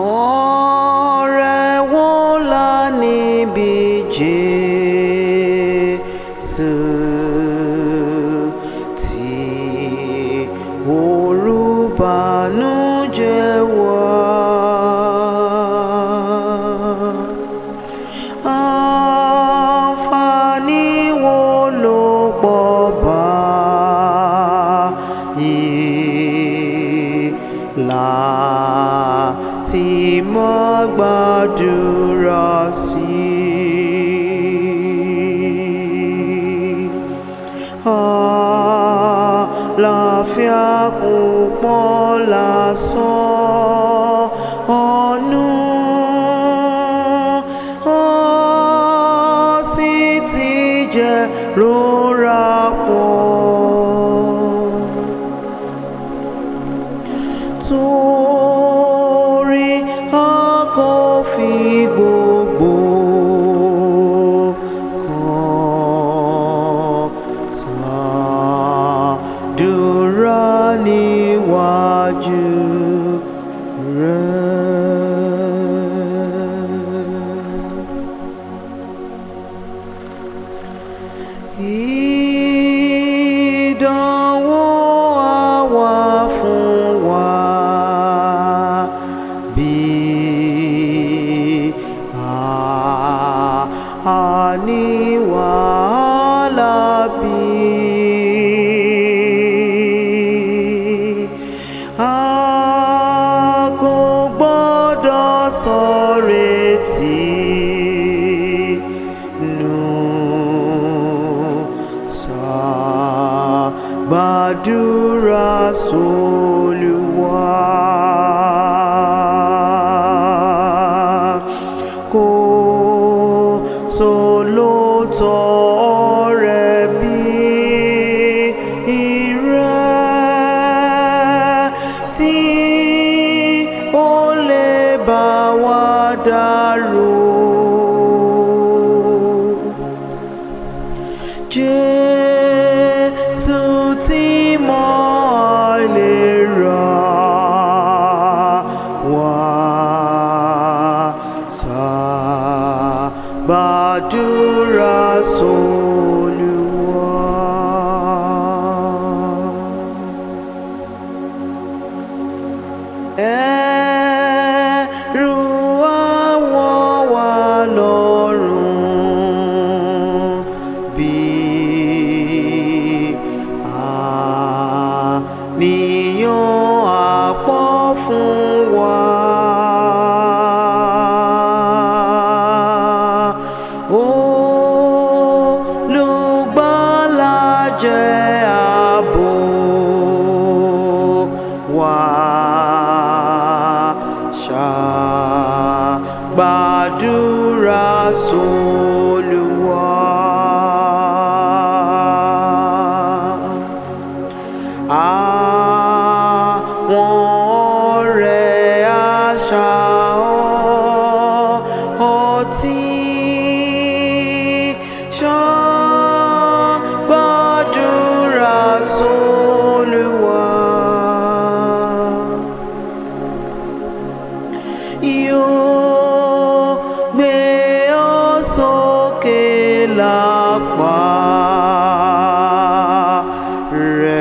ọ̀rẹ́ wo la níbi Jésù tí olùbànújẹ́ wá. Àǹfààní wo ló pọ̀ báyìí láti máa gbàdúrà sí àlàáfíà púpọ̀ lásán ọ̀nù sì ti jẹ́ rọra pọ̀. Torí a kò fi gbogbo kan ṣàdúrà níwájú rẹ̀. Ìdánwò á wà fún wa bí ní wàhálà bí a kò gbọ́dọ̀ sọ̀rètí nù ṣàgbàdúrà s'Olúwa. Kò sólóòtọ́ ọ̀rẹ́ bí rẹ̀ tí ó lè bá wa dárò. Jésù tí mọ àìlera wa ṣàgbàdúrà s'Olúwa. Ẹ̀rù àwọn wà lọ́rùn bí àníyàn àpọ̀ fún wa. Olùgbàlà jẹ́ ààbò wa, ṣàgbàdúrà s'Olúwa. Àwọn ọ̀rẹ́ àṣà ọtí ṣàgbàdúrà s'Olúwa. Yóò gbé ọ sókè lápá rẹ̀.